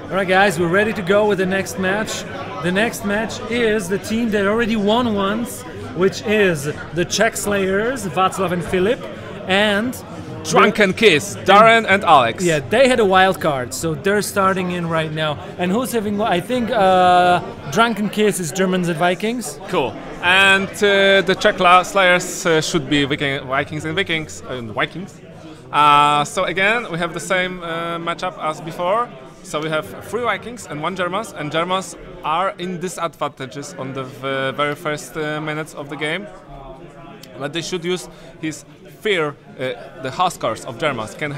Alright guys, we're ready to go with the next match. The next match is the team that already won once, which is the Czech Slayers, Václav and Filip, and Drunken Kiss, Darren and Alex. yeah, they had a wild card, so they're starting in right now. And who's having? I think Drunken Kiss is Germans and Vikings. Cool. And the Czech Slayers should be Vikings and Vikings. So again, we have the same matchup as before. So we have 3 Vikings and 1 Germans, and Germans are in disadvantages on the very first minutes of the game. But they should use his fear. The Huskars of Germans can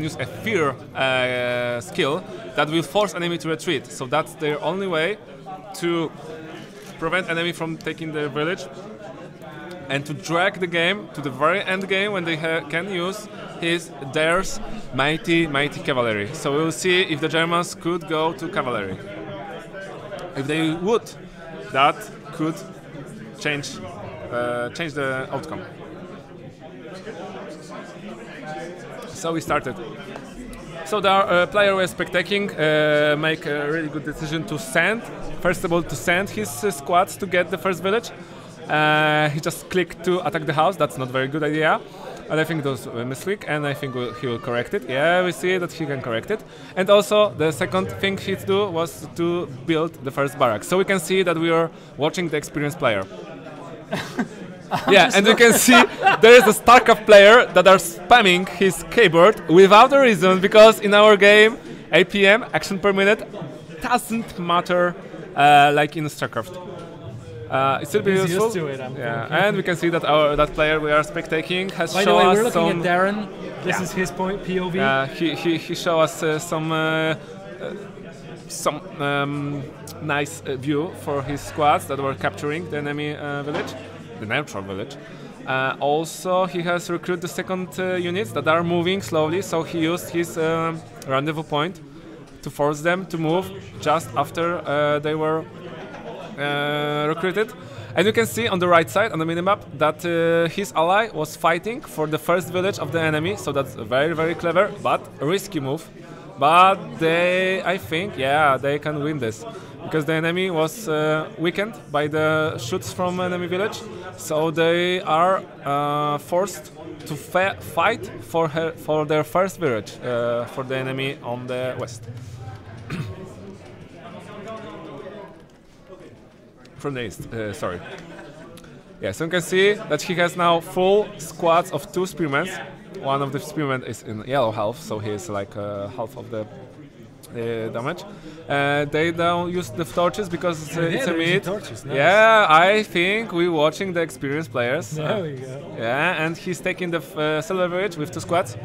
use a fear skill that will force enemy to retreat. So that's their only way to prevent enemy from taking their village and to drag the game to the very end game when they can use their mighty cavalry. So we will see if the Germans could go to cavalry. If they would, that could change the outcome. So we started. So the player was spectating, make a really good decision to send. First of all, to send his squads to get the first village. He just clicked to attack the house. That's not a very good idea. But I think that was a mistake, and I think he will correct it. Yeah, we see that he can correct it. And also, the second thing he do was to build the first barracks. So we can see that we are watching the experienced player. Yeah, and you can see there is a StarCraft player that are spamming his keyboard without a reason, because in our game, APM, action per minute, doesn't matter like in StarCraft. It's still He's useful. used to it, And we can see that that player we are spectating has By the shown way, us we're looking some. at Darren. This is his point POV. He showed us some nice view for his squads that were capturing the enemy village, the neutral village. Also, he has recruited the second units that are moving slowly, so he used his rendezvous point to force them to move just after they were recruited. And you can see on the right side on the minimap that his ally was fighting for the first village of the enemy, so that's a very clever but risky move. But I think, they can win this, because the enemy was weakened by the shoots from enemy village, so they are forced to fight for their first village for the enemy on the west. From the east, sorry. Yeah, so you can see that he has now full squads of 2 spearmen. One of the spearmen is in yellow half, so he is like half of the damage. They don't use the torches because it's a mid. Torches, nice. Yeah, I think we're watching the experienced players. There we go. Yeah, and he's taking the silver village with 2 squads.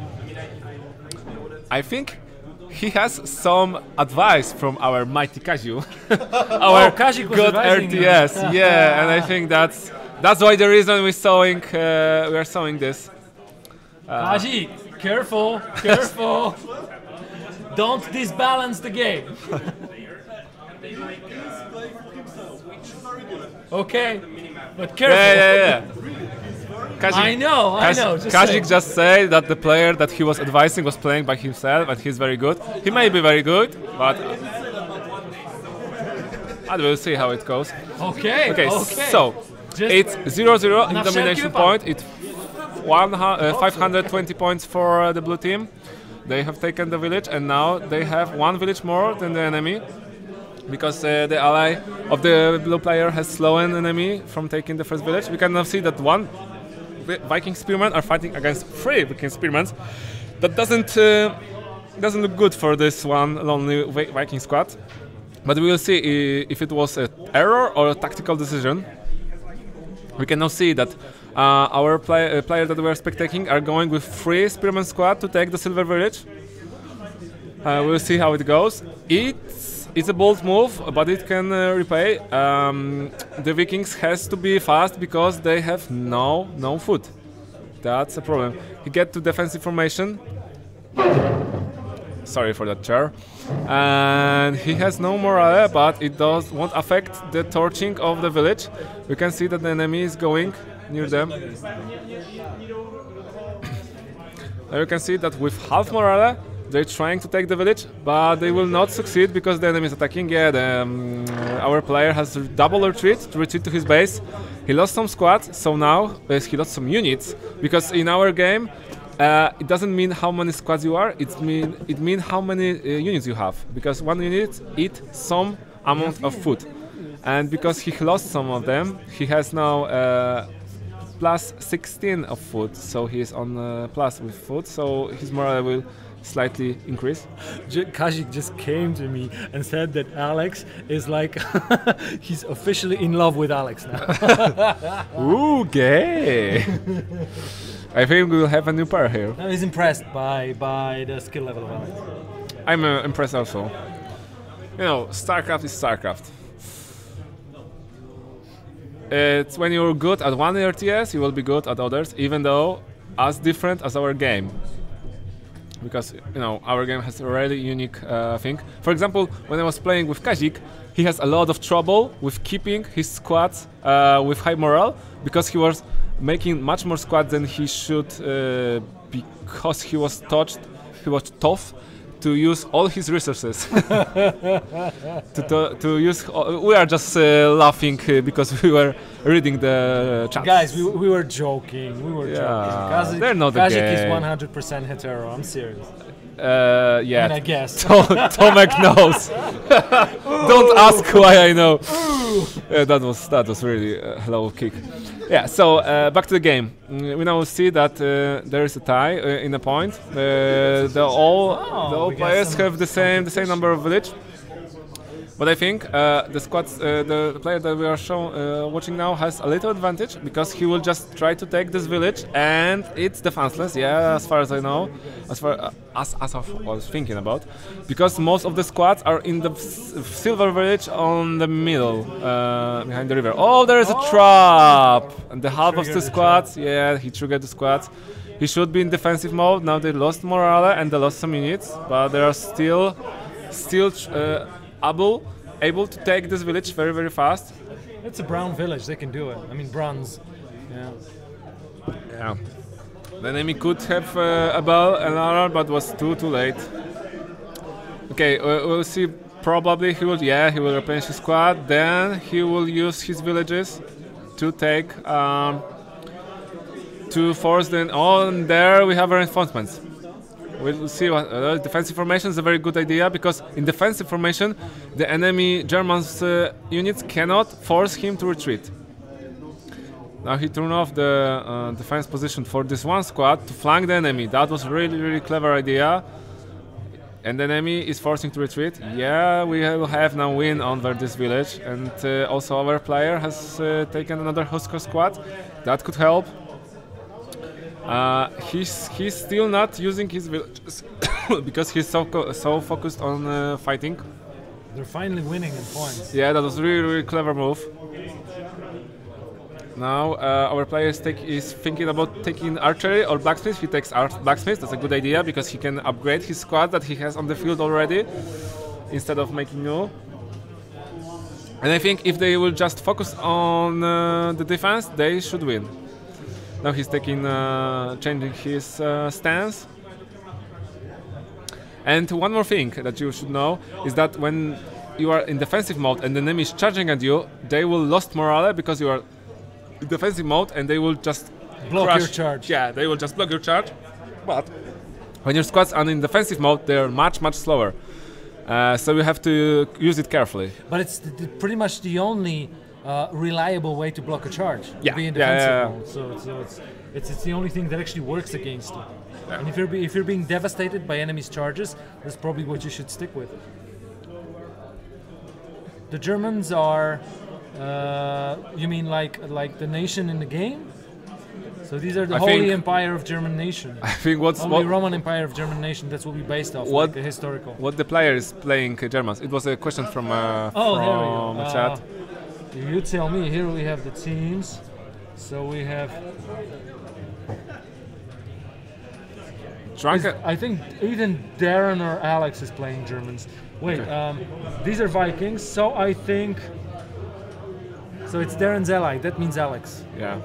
I think he has some advice from our mighty Kaziu, our good RTS. Yeah, and I think that's why the reason we are sewing this. Kazi, careful, careful! Don't disbalance the game. Okay, but careful. Yeah. Kazik, I know. Kazik just said that the player that he was advising was playing by himself, and he's very good. He may be very good, but we'll see how it goes. Okay. So it's 0-0 in domination point. It's 520 points for the blue team. They have taken the village, and now they have 1 village more than the enemy, because the ally of the blue player has slowed an enemy from taking the first village. We can now see that 1 Viking spearmen are fighting against 3 Viking spearmen. That doesn't look good for this one lonely Viking squad. But we will see if it was an error or a tactical decision. We can now see that our player that we are spectating are going with 3 spearmen squad to take the silver village. We'll see how it goes. It's a bold move, but it can repay. The Vikings has to be fast because they have no food. That's a problem. He get to defensive formation. Sorry for that chair. And he has no morale, but it won't affect the torching of the village. We can see that the enemy is going near them. Now you can see that with half morale, they're trying to take the village, but they will not succeed because the enemy is attacking. Yeah, our player has double retreat to retreat to his base. He lost some squads, so now he lost some units, because in our game it doesn't mean how many squads you are, it mean how many units you have, because one unit eat some amount of food, and because he lost some of them, he has now plus 16 of food, so he's on plus with food, so his morale will slightly increase. Kazik just came to me and said that Alex is like he's officially in love with Alex now. Ooh, gay! I think we will have a new pair here. No, he's impressed by the skill level of Alex. I'm impressed also. You know, StarCraft is StarCraft. It's when you're good at one RTS, you will be good at others, even though as different as our game. Because, you know, our game has a really unique thing. For example, when I was playing with Kazik, he has a lot of trouble with keeping his squads with high morale, because he was making much more squads than he should, because he was tough to use all his resources. to use. We are just laughing because we were reading the chat. Guys, we were joking. We were joking. They're not Kazik is 100% hetero. I'm serious. Yeah. And I guess. Tomek knows. Don't ask why I know. That was really a low kick. Yeah. So back to the game. We now see that there is a tie in a point. All players have the same number of village. But I think the player that we are watching now has a little advantage, because he will just try to take this village, and it's defenseless. Yeah, as far as I know, as I was thinking about, because most of the squads are in the silver village on the middle, behind the river. Oh, there is a trap, and the half of the squads. Yeah, he triggered the squads. He should be in defensive mode. Now they lost morale and they lost some units, but they are still able to take this village very, very fast. It's a brown village, they can do it. I mean, bronze. Yeah. The enemy could have a bell and arrow, but was too late. Okay, we'll see. Probably he will replenish his squad. Then he will use his villages to take to force them on. There we have reinforcements. We'll see what defensive formation is a very good idea, because in defensive formation the enemy German's units cannot force him to retreat. Now he turned off the defense position for this one squad to flank the enemy. That was really, really clever idea. And the enemy is forcing to retreat. Yeah, we will have now win over this village, and also our player has taken another Husker squad. That could help. He's still not using his villages because he's so focused on fighting. They're finally winning in points. Yeah, that was really, really clever move. Now our player is thinking about taking archery or blacksmith. He takes blacksmith. That's a good idea, because he can upgrade his squad that he has on the field already instead of making new. And I think if they will just focus on the defense, they should win. Now he's changing his stance. And one more thing that you should know is that when you are in defensive mode and the enemy is charging at you, they will lose morale because you are in defensive mode, and they will just block your charge. Yeah, they will just block your charge. But when your squads are in defensive mode, they are much, much slower. So you have to use it carefully. But it's pretty much the only reliable way to block a charge. Yeah. Be in defensive mode. So it's the only thing that actually works against you. Yeah. And if you're being devastated by enemies' charges, that's probably what you should stick with. The Germans are, you mean like the nation in the game? So these are the Holy Empire of German Nation. I think Roman Empire of German Nation. That's what we based off. Like the historical. What the player is playing Germans? It was a question from chat. You tell me. Here we have the teams. So we have. Drunken. I think either Darren or Alex is playing Germans. Wait, okay. These are Vikings. So I think. So it's Darren's ally. That means Alex. Yeah.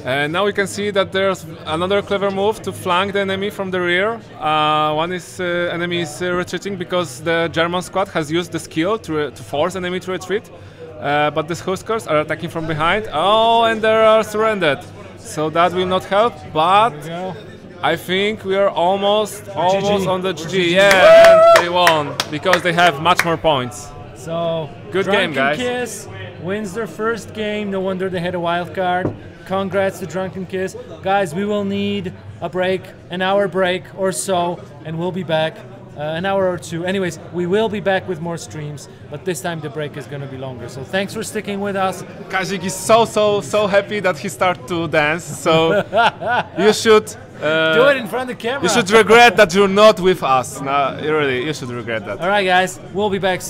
And now we can see that there's another clever move to flank the enemy from the rear. Enemy is retreating because the German squad has used the skill to force enemy to retreat. But the Huskers are attacking from behind. Oh, and they are surrendered. So that will not help, but I think we are almost on the GG. Yeah, and they won because they have much more points. So good game, guys. Kiss wins their first game. No wonder they had a wild card. Congrats to Drunken Kiss. Guys, we will need a break, an hour break or so, and we'll be back. An hour or two. Anyways, we will be back with more streams, but this time the break is going to be longer. So thanks for sticking with us. Kazik is so happy that he started to dance. So you should do it in front of the camera. You should regret that you're not with us. No, really, you should regret that. All right, guys, we'll be back soon.